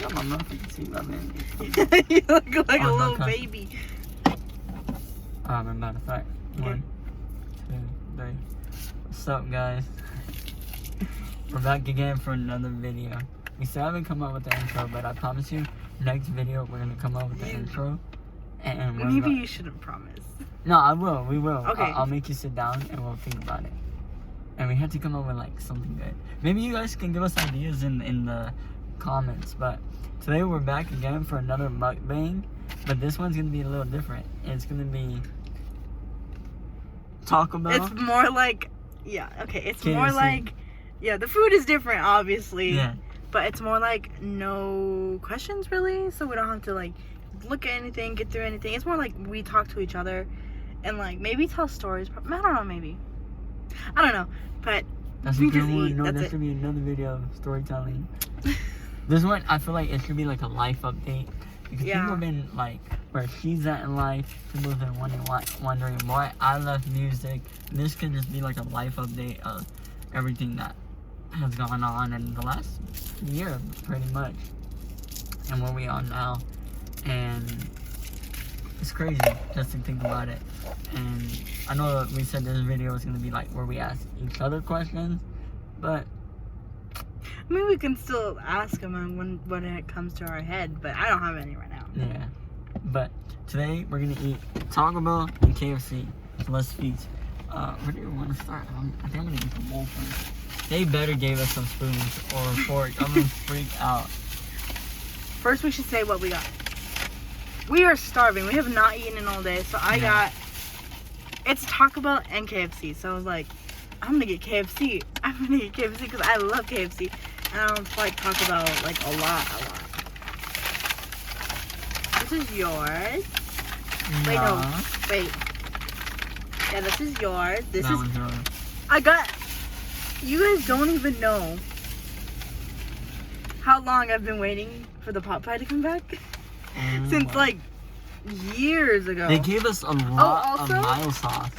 got my muffin too, I mean. You look like a little baby. Matter of fact. Okay. 1, 2, 3. What's up, guys? We're back again for another video. We still haven't come up with the intro, but I promise you, next video we're gonna come up with the intro. And maybe you shouldn't promise. No, I will. We will. Okay. I'll make you sit down and we'll think about it. And we have to come up with like something good. Maybe you guys can give us ideas in the comments. But today we're back again for another mukbang. But this one's gonna be a little different. It's gonna be Taco Bell. It's more like, yeah, okay. It's KFC. More like, yeah, the food is different, obviously. Yeah. But it's more like no questions, really. So we don't have to like look at anything, get through anything. It's more like we talk to each other and like maybe tell stories. I don't know, maybe. I don't know. But that's we a good just one. eat. No, That's that it. should be another video of storytelling. This one, I feel like it should be like a life update. Because people have been like, where she's at in life. People have been wondering why I left music. This could just be like a life update of everything that has gone on in the last year, pretty much. And where we are now. And it's crazy just to think about it. And I know that we said this video is going to be like where we ask each other questions. But I mean, we can still ask them when it comes to our head, but I don't have any right now. yeah. But today we're gonna eat Taco Bell and KFC. So let's feast. Where do you want to start? I think I'm gonna eat the bowl first. They better gave us some spoons or a fork. I'm gonna freak out. First, we should say what we got. We are starving. We have not eaten in all day, so I got. It's Taco Bell and KFC. So I was like, I'm gonna get KFC. I'm gonna get KFC because I love KFC. And I don't like Taco Bell like a lot. This is yours. Wait, no. Wait. Yeah, this is yours. This is one's yours. I got. You guys don't even know how long I've been waiting for the pot pie to come back. Since like years ago. They gave us a lot also? of mild sauce.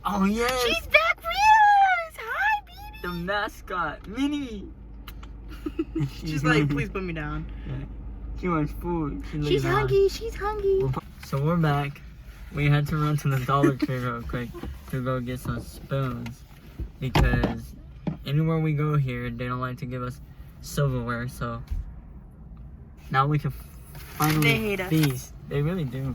Oh yes. She's back for us! Hi, baby! The mascot, Minnie. She's like, please put me down. Yeah. She wants food. She's hungry. She's hungry. So we're back. We had to run to the Dollar Tree real quick to go get some spoons because anywhere we go here, they don't like to give us silverware. So now we can finally feast. They really do.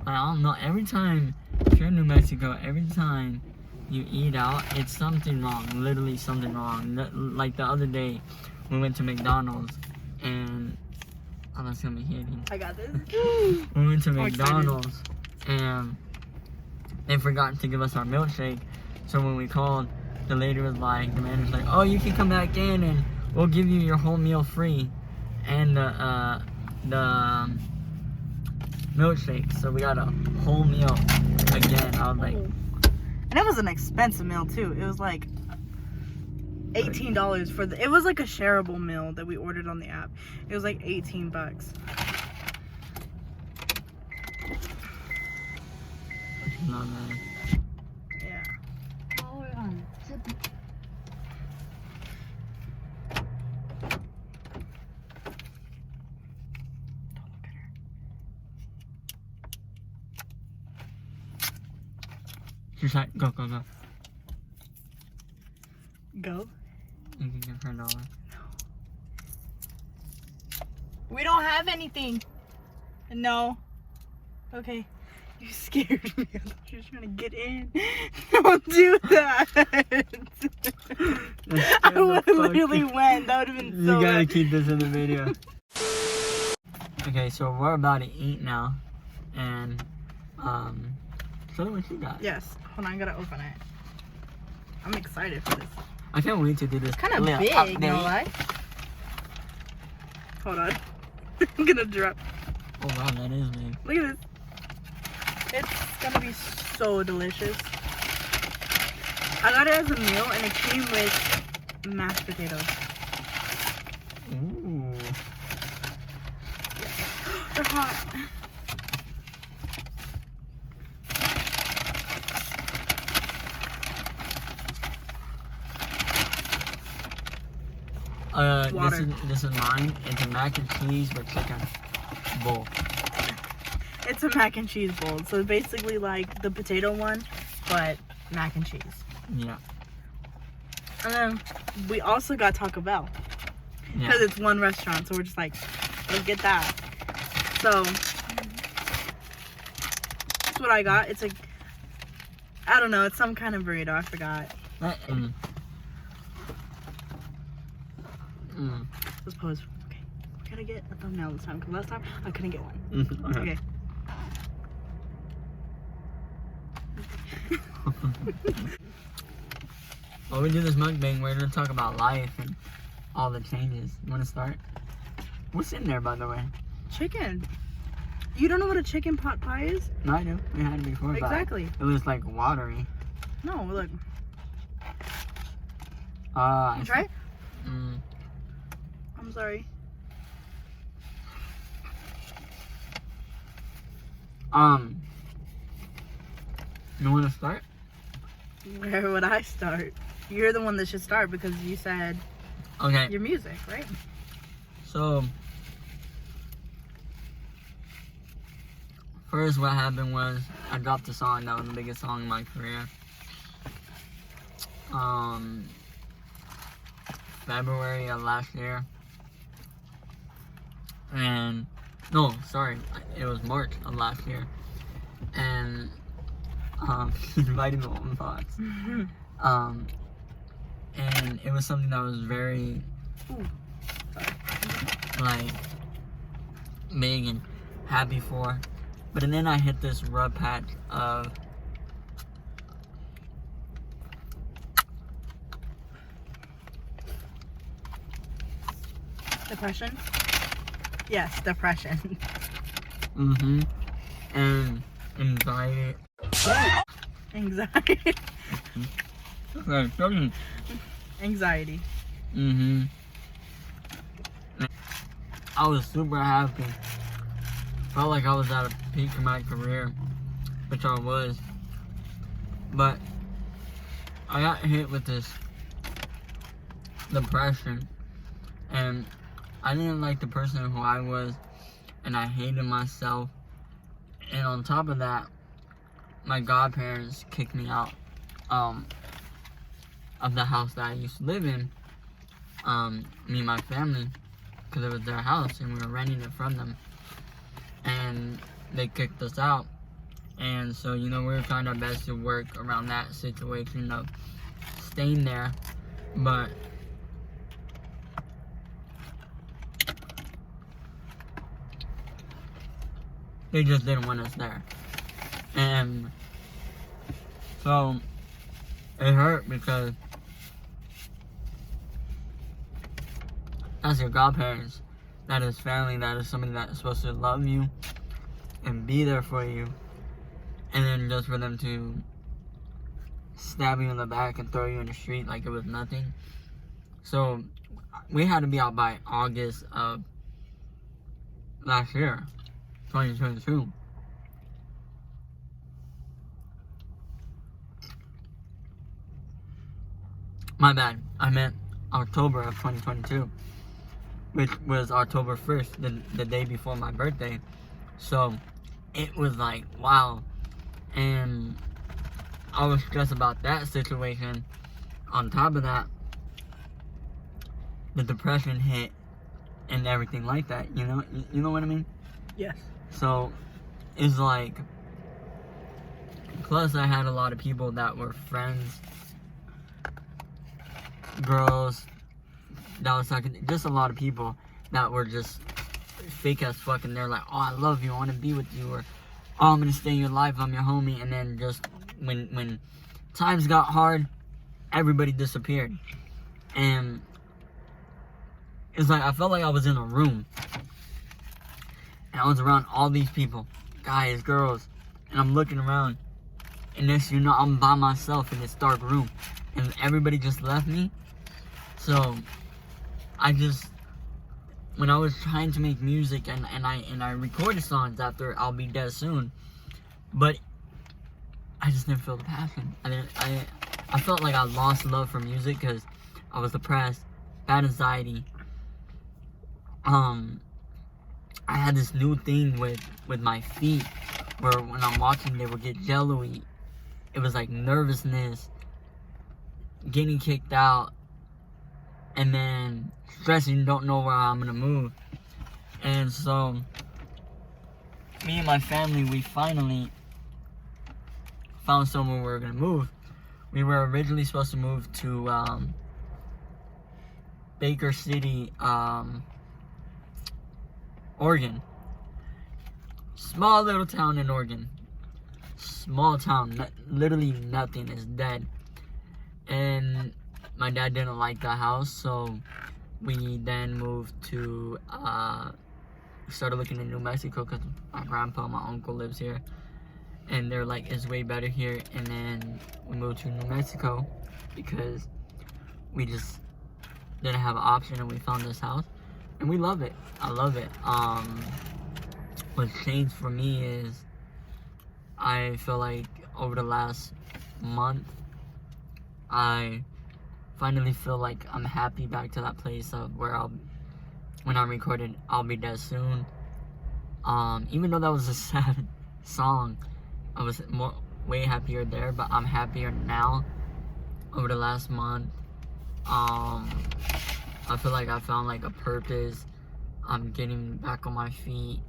I don't know. Every time, if you're in New Mexico, every time you eat out, it's something wrong. Literally something wrong. Like the other day, we went to McDonald's and oh, that's gonna be hitting. I got this. We went to McDonald's and they forgot to give us our milkshake. So when we called, the lady was like, the manager's like, oh, you can come back in and we'll give you your whole meal free and the milkshake. So we got a whole meal again. I was like, and it was an expensive meal too. It was like $18 for it was like a shareable meal that we ordered on the app. It was like $18. not bad. Yeah. She's like, go. Go? You can give her $1. We don't have anything. No. Okay. You scared me. I thought you were trying to get in. Don't do that. I would have literally went. That would have been so You gotta bad. keep this in the video. Okay, so we're about to eat now. And, show them what you got. Yes. Hold on, I gotta open it. I'm excited for this. I can't wait to do this. It's kind of big, no lie. Hold on. I'm gonna drop. Oh wow, that is big. Look at this. It's gonna be so delicious. I got it as a meal and it came with mashed potatoes. Ooh. They're hot. Water. This is mine. It's a mac and cheese with chicken bowl. It's a mac and cheese bowl. So basically like the potato one, but mac and cheese. Yeah. And then we also got Taco Bell. Because it's one restaurant. So we're just like, let's get that. So that's what I got. It's like, I don't know. It's some kind of burrito. I forgot. Let's pause. Okay. We gotta get a thumbnail this time. Because last time I couldn't get one. Okay. While we do this mukbang, we're gonna talk about life and all the changes. You wanna start? What's in there, by the way? Chicken. You don't know what a chicken pot pie is? No, I do. We had it before. Exactly. It was like watery. No, look. You try it? I'm sorry. You wanna start? Where would I start? You're the one that should start because you said your music, right? So, first what happened was I dropped a song that was the biggest song in my career. February of last year. And, no, sorry, it was March of last year. And, writing my own thoughts. And it was something that was very, like, big and happy for. But then I hit this rough patch of depression? Yes, depression. And anxiety. Anxiety. Okay, Anxiety. I was super happy. Felt like I was at a peak of my career, which I was. But I got hit with this depression, and I didn't like the person who I was, and I hated myself. And on top of that, my godparents kicked me out of the house that I used to live in, me and my family, because it was their house and we were renting it from them, and they kicked us out. And so, you know, we were trying our best to work around that situation of staying there, but they just didn't want us there. And so it hurt because as your godparents, that is family, that is somebody that is supposed to love you and be there for you, and then just for them to stab you in the back and throw you in the street like it was nothing. So we had to be out by August of last year, 2022. My bad, I meant October of 2022, which was October 1st, the day before my birthday. So it was like, wow. And I was stressed about that situation. On top of that, the depression hit and everything like that, you know what I mean? Yes. So it's like, plus I had a lot of people that were friends, girls that was talking, just a lot of people that were just fake as fuck, and they're like, oh, I love you, I want to be with you, or oh, I'm gonna stay in your life, I'm your homie. And then just when times got hard, everybody disappeared. And it's like I felt like I was in a room and I was around all these people, guys, girls, and I'm looking around, and next you know, I'm by myself in this dark room, and everybody just left me. So I just, when I was trying to make music and I recorded songs after I'll Be Dead Soon, but I just didn't feel the passion. I felt like I lost love for music because I was depressed, bad anxiety. I had this new thing with my feet, where when I'm walking, they would get jello-y. It was like nervousness, getting kicked out, and then stressing, don't know where I'm gonna move. And so, me and my family, we finally found somewhere we were gonna move. We were originally supposed to move to Baker City, Oregon. Small little town in Oregon. Small town, literally nothing is dead. And my dad didn't like the house, so we then moved to, started looking in New Mexico because my grandpa, my uncle lives here. And they're like, it's way better here. And then we moved to New Mexico because we just didn't have an option, and we found this house. And we love it. I love it. What's changed for me is I feel like over the last month, I finally feel like I'm happy back to that place of where when I'm recorded, I'll be dead soon. Even though that was a sad song, I was way happier there, but I'm happier now over the last month. I feel like I found like a purpose. I'm getting back on my feet.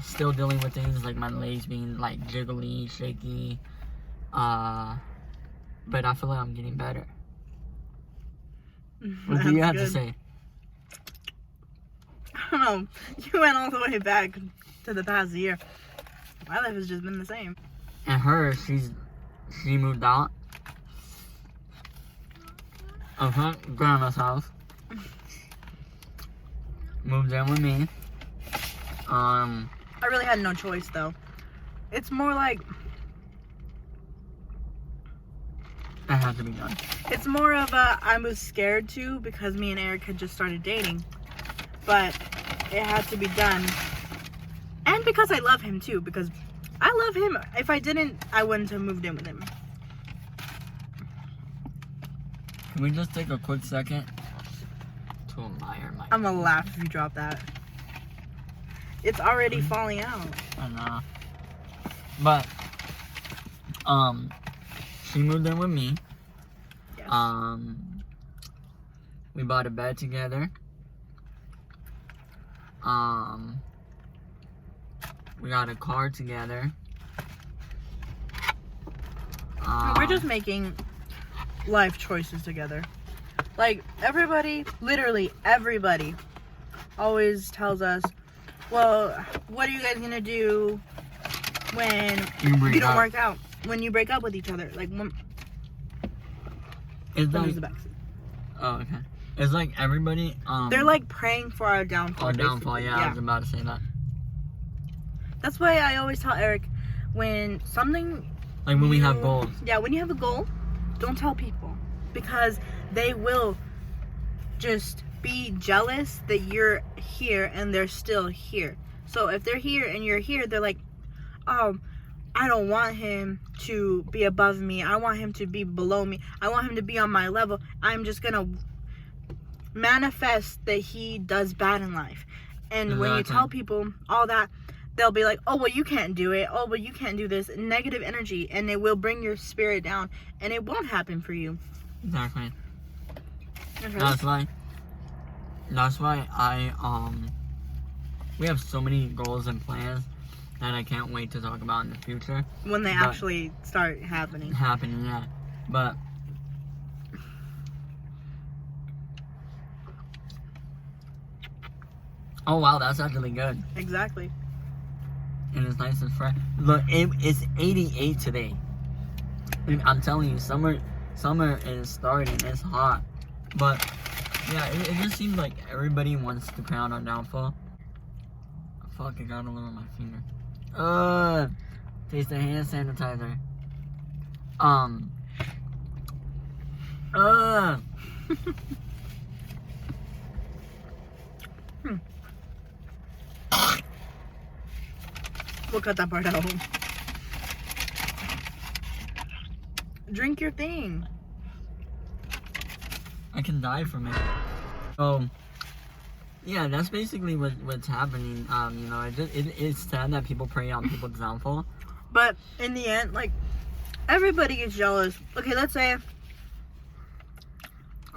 Still dealing with things like my legs being like jiggly, shaky. But I feel like I'm getting better. What do you have to say? I don't know. You went all the way back to the past year. My life has just been the same. And her, she moved out of her grandma's house. Moved in with me. I really had no choice though. It's more like that had to be done. It's more of a I was scared to because me and Eric had just started dating, but it had to be done. And because I love him too, because I love him. If I didn't, I wouldn't have moved in with him. Can we just take a quick second to admire my... I'm gonna laugh if you drop that. It's already falling out. I know. But, she moved in with me. Yes. We bought a bed together. We got a car together. We're just making life choices together. Like, everybody, literally everybody, always tells us, well, what are you guys gonna do when you don't work out? When you break up with each other? Like, when... It's like... Oh, okay. It's like everybody, they're like praying for our downfall. Our downfall, yeah, I was about to say that. That's why I always tell Eric, when something... Like when we have goals. Yeah, when you have a goal, don't tell people. Because they will just be jealous that you're here and they're still here. So if they're here and you're here, they're like, oh, I don't want him to be above me. I want him to be below me. I want him to be on my level. I'm just going to manifest that he does bad in life. And when you tell people all that, they'll be like, oh, well, you can't do it. Oh, well, you can't do this. Negative energy. And it will bring your spirit down. And it won't happen for you. Exactly. Okay. That's why we have so many goals and plans that I can't wait to talk about in the future. When they actually start happening. Yeah. But oh wow, that's actually good. Exactly. And it's nice and fresh. Look, it's 88 today. I'm telling you, summer is starting. It's hot. But yeah, it just seems like everybody wants to crown our downfall. Fuck, I got all over my finger. Taste the hand sanitizer. We'll cut that part out. Drink your thing. I can die from it. So, yeah, that's basically what's happening. You know, it's sad that people prey on people's downfall. But in the end, like, everybody gets jealous. Okay, let's say...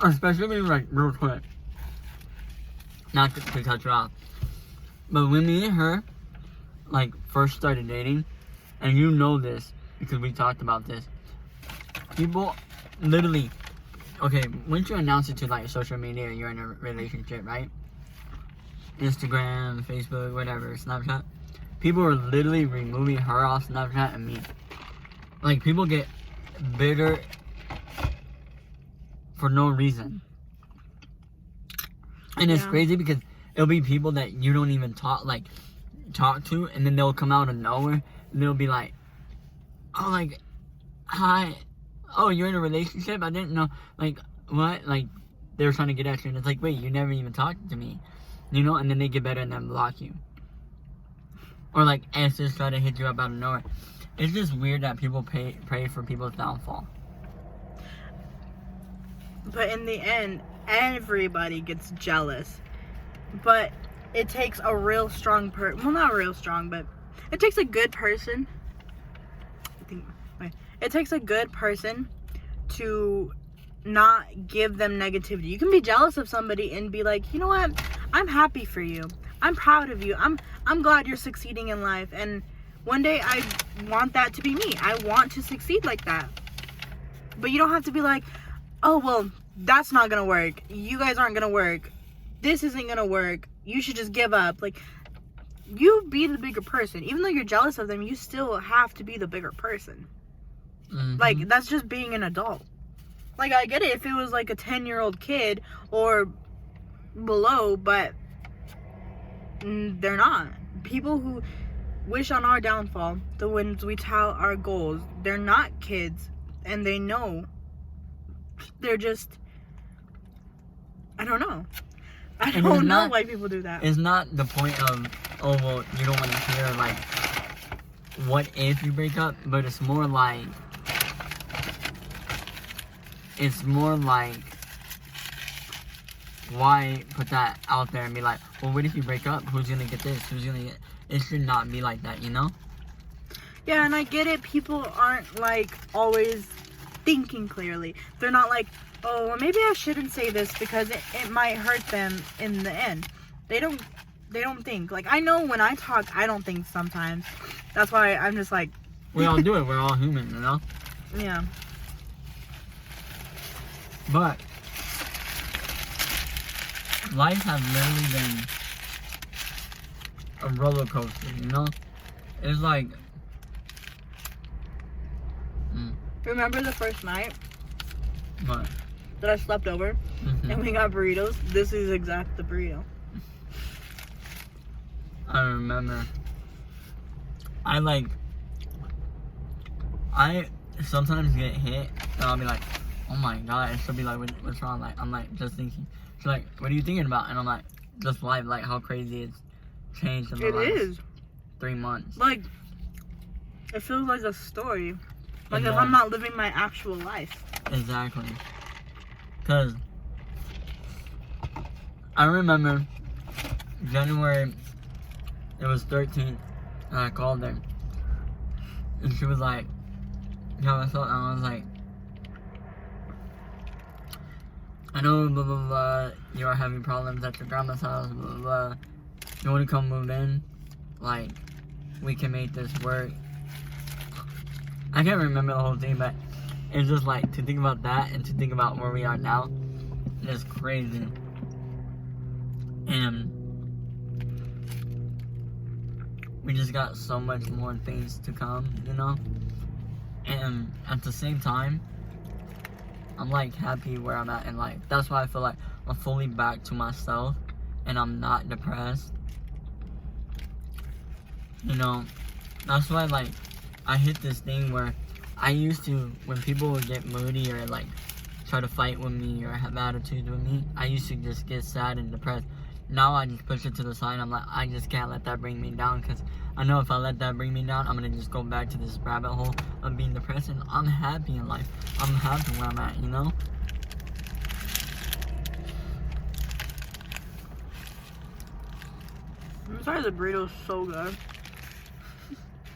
Especially, like, real quick. Not to cut you off. But when me and her, like, first started dating, and you know this, because we talked about this, people literally... Okay, once you announce it to, like, social media, you're in a relationship, right? Instagram, Facebook, whatever, Snapchat. People are literally removing her off Snapchat and me. Like, people get bitter for no reason. And it's crazy because it'll be people that you don't even talk to, and then they'll come out of nowhere, and they'll be like, oh, like, hi, oh, you're in a relationship? I didn't know, like, what? Like, they were trying to get at you, and it's like, wait, you never even talked to me, you know? And then they get better and then block you. Or, like, exes try to hit you up out of nowhere. It's just weird that people pray for people's downfall. But in the end, everybody gets jealous. But it takes a real strong well, not real strong, but it takes a good person. It takes a good person to not give them negativity. You can be jealous of somebody and be like, you know what? I'm happy for you. I'm proud of you. I'm glad you're succeeding in life. And one day I want that to be me. I want to succeed like that. But you don't have to be like, oh, well, that's not going to work. You guys aren't going to work. This isn't going to work. You should just give up. Like, you be the bigger person. Even though you're jealous of them, you still have to be the bigger person. Mm-hmm. Like, that's just being an adult. Like, I get it if it was like a 10-year-old kid or below, but they're not. People who wish on our downfall, the ones we tout our goals, they're not kids, and they know. They're just, I don't know. I don't know why people do that. It's not the point of, oh, well, you don't want to hear, like, what if you break up, but it's more like, why put that out there and be like, well, what if you break up? Who's gonna get this? Who's gonna get... It should not be like that, you know? Yeah, and I get it. People aren't, like, always thinking clearly. They're not like, oh, well, maybe I shouldn't say this because it might hurt them in the end. They don't think. Like, I know when I talk, I don't think sometimes. That's why I'm just like... We all do it. We're all human, you know? Yeah. But life has literally been a roller coaster, you know? It's like... Remember the first night? What? That I slept over? Mm-hmm. And we got burritos? This is exact the burrito. I remember. I sometimes get hit, and I'll be like, oh my god, and she'll be like, what's wrong? Like, I'm like, just thinking. She's like, what are you thinking about? And I'm like, just life, like how crazy it's changed in the last 3 months. Like, it feels like a story. Like, if I'm not living my actual life. Exactly. Because I remember January, it was 13th, and I called her. And she was like, how I felt, and I was like, I know, blah, blah, blah, you are having problems at your grandma's house, blah, blah, blah. You want to come move in? Like, we can make this work. I can't remember the whole thing, but it's just like, to think about that and to think about where we are now, it's crazy. And we just got so much more things to come, you know? And at the same time, I'm like happy where I'm at in life. That's why I feel like I'm fully back to myself and I'm not depressed. You know, that's why like I hit this thing where I used to, when people would get moody or like try to fight with me or have attitudes with me, I used to just get sad and depressed. Now I just push it to the side. I'm like, I just can't let that bring me down, because I know if I let that bring me down, I'm gonna just go back to this rabbit hole of being depressed. And I'm happy in life. I'm happy where I'm at, you know? Besides, the burrito's so good.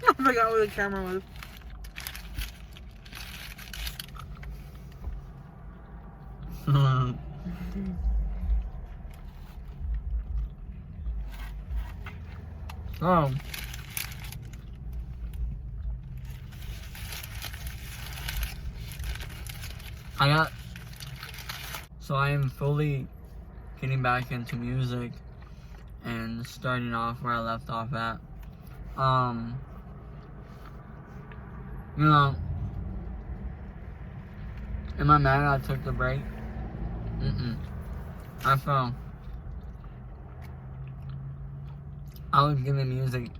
I forgot where the camera was. Oh. So I am fully getting back into music and starting off where I left off at. You know, am I mad I took the break? I felt I was giving music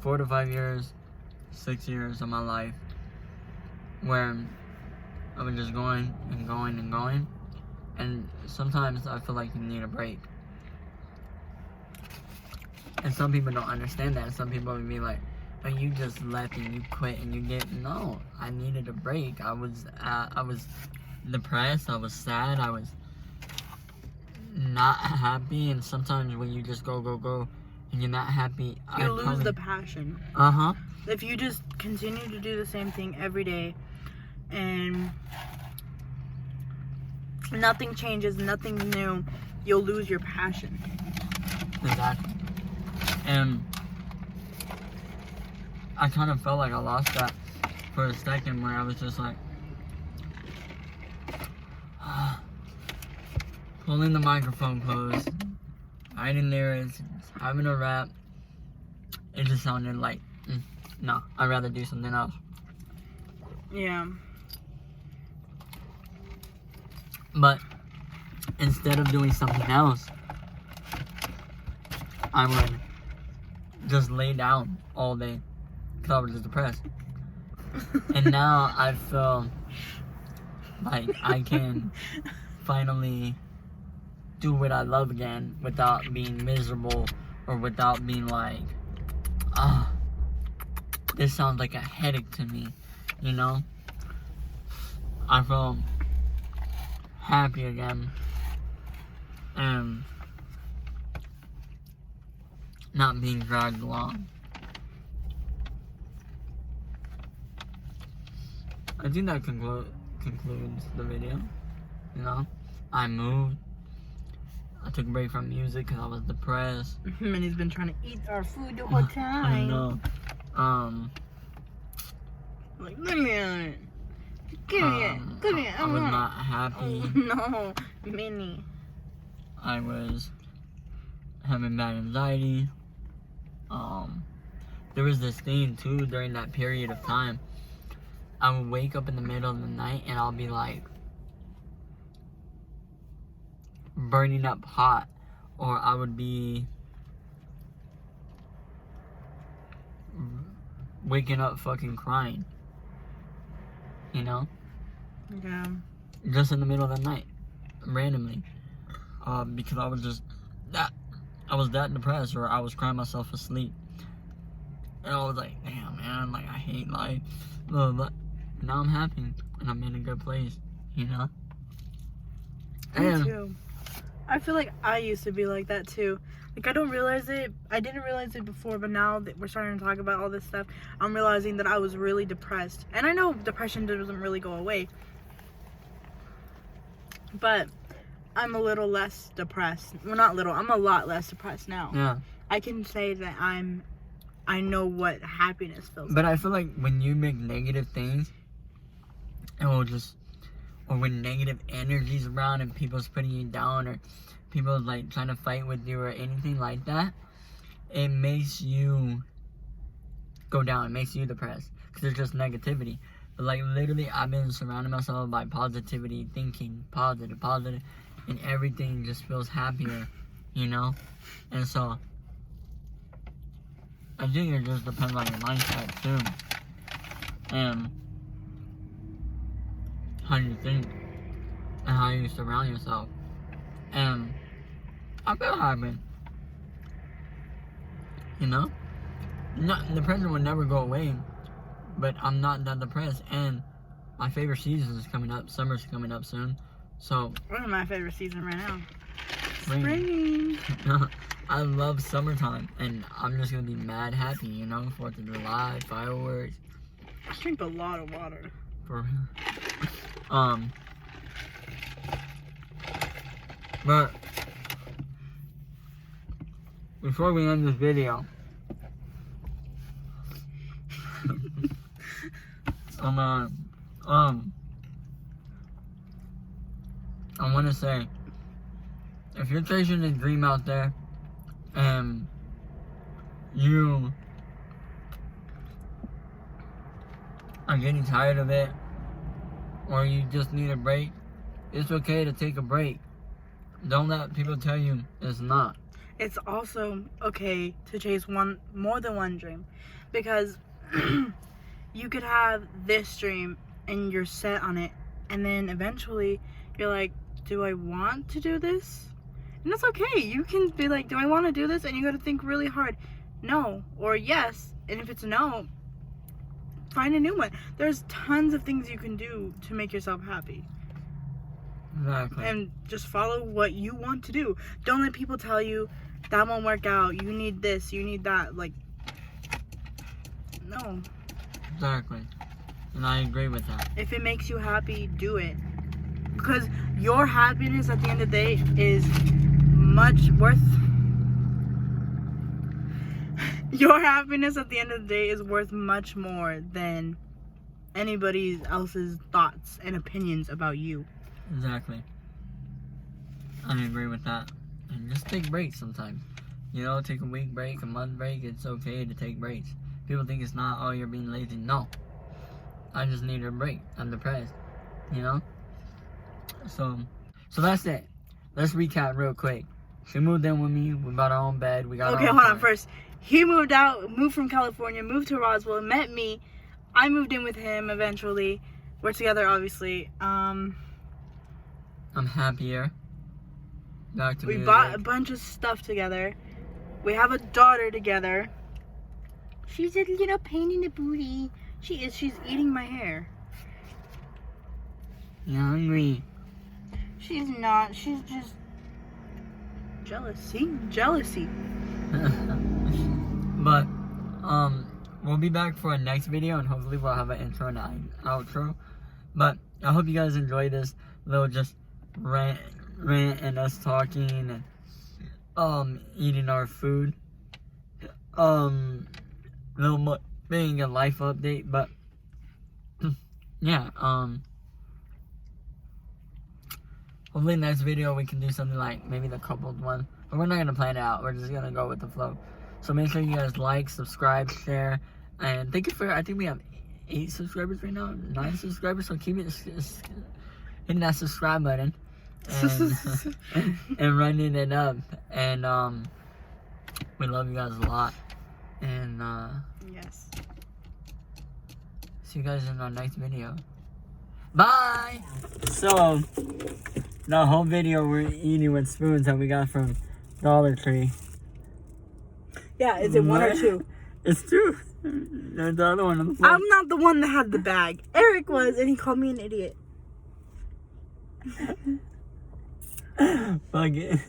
4 to 5 years, 6 years of my life where I was just going and going and going, and sometimes I feel like you need a break. And some people don't understand that. Some people would be like, "Oh, you just left and you quit and you get." No, I needed a break. I was depressed. I was sad. I was not happy. And sometimes when you just go and you're not happy, you lose the passion. If you just continue to do the same thing every day and nothing changes, nothing new, you'll lose your passion. Exactly. And I kind of felt like I lost that for a second, where I was just like pulling the microphone close, writing lyrics, having a rap. It just sounded like, no, I'd rather do something else. Yeah. But instead of doing something else, I would just lay down all day because I was just depressed. And now I feel like I can finally do what I love again without being miserable or without being like, this sounds like a headache to me, you know? I feel happy again and not being dragged along. I think that concludes the video. You know, I moved. I took a break from music because I was depressed. And he's been trying to eat our food the whole time. I know. Like, let me on it. Give me it. Give me it. I was not happy. Oh, no, Minnie. I was having bad anxiety. There was this thing too during that period of time. I would wake up in the middle of the night and I'll be like burning up hot, or I would be waking up fucking crying. You know? Yeah. Just in the middle of the night, randomly, because I was just that depressed, or I was crying myself asleep, and I was like, damn man, like I hate life, but now I'm happy and I'm in a good place, you know. Me too. I feel like I used to be like that too. Like I didn't realize it before, but now that we're starting to talk about all this stuff, I'm realizing that I was really depressed. And I know depression doesn't really go away, but I'm a little less depressed. Well, not little, I'm a lot less depressed now. Yeah. I can say that I know what happiness feels like. But I feel like when you make negative things, or when negative energy's around and people's putting you down, or people like trying to fight with you or anything like that, it makes you go down. It makes you depressed because there's just negativity. But like literally, I've been surrounding myself by positivity, thinking positive, and everything just feels happier, you know. And so I think it just depends on your mindset too, and how you think and how you surround yourself. And I feel happy, you know. Depression will never go away, but I'm not that depressed. And my favorite season is coming up. Summer's coming up soon, so What is my favorite season right now? Spring. Spring. I love summertime, and I'm just gonna be mad happy, you know, 4th of July, fireworks. I drink a lot of water. For but before we end this video, I want to say, if you're chasing a dream out there and you are getting tired of it, or you just need a break, it's okay to take a break. Don't let people tell you it's not. It's also okay to chase more than one dream, because you could have this dream and you're set on it, and then eventually you're like, do I want to do this? And that's okay. You can be like, do I want to do this? And you got to think really hard. No or yes. And if it's no, find a new one. There's tons of things you can do to make yourself happy. Exactly. And just follow what you want to do. Don't let people tell you that won't work out. You need this. You need that. Like, no. Exactly. And I agree with that. If it makes you happy, do it. Because your happiness at the end of the day is much worth. Your happiness at the end of the day is worth much more than anybody else's thoughts and opinions about you. Exactly. I agree with that. And just take breaks sometimes. You know, take a week break, a month break. It's okay to take breaks. People think it's not, oh, you're being lazy. No. I just need a break. I'm depressed. You know? So that's it. Let's recap real quick. She moved in with me. We bought our own bed. We got okay, hold on. First, he moved from California, moved to Roswell, met me. I moved in with him eventually. We're together, obviously. I'm happier. Back to we music. bought a bunch of stuff together. We have a daughter together. She's a little pain in the booty. She's eating my hair. You're hungry. She's not. She's just jealousy. But we'll be back for a next video, and hopefully we'll have an intro and an outro. But I hope you guys enjoy this little just rant and us talking and eating our food. Little more being a life update, but yeah, hopefully next video we can do something like maybe the coupled one, but we're not gonna plan it out. We're just gonna go with the flow. So make sure you guys like, subscribe, share, and thank you for. I think we have 8 subscribers right now, 9 subscribers. So keep it hitting that subscribe button and running it up. And we love you guys a lot. And yes. See you guys in our next video. Bye! So, the whole video we're eating with spoons that we got from Dollar Tree. Yeah, is it 1 or 2? It's 2. There's the other one on the floor. I'm not the one that had the bag. Eric was, and he called me an idiot. Fuck it.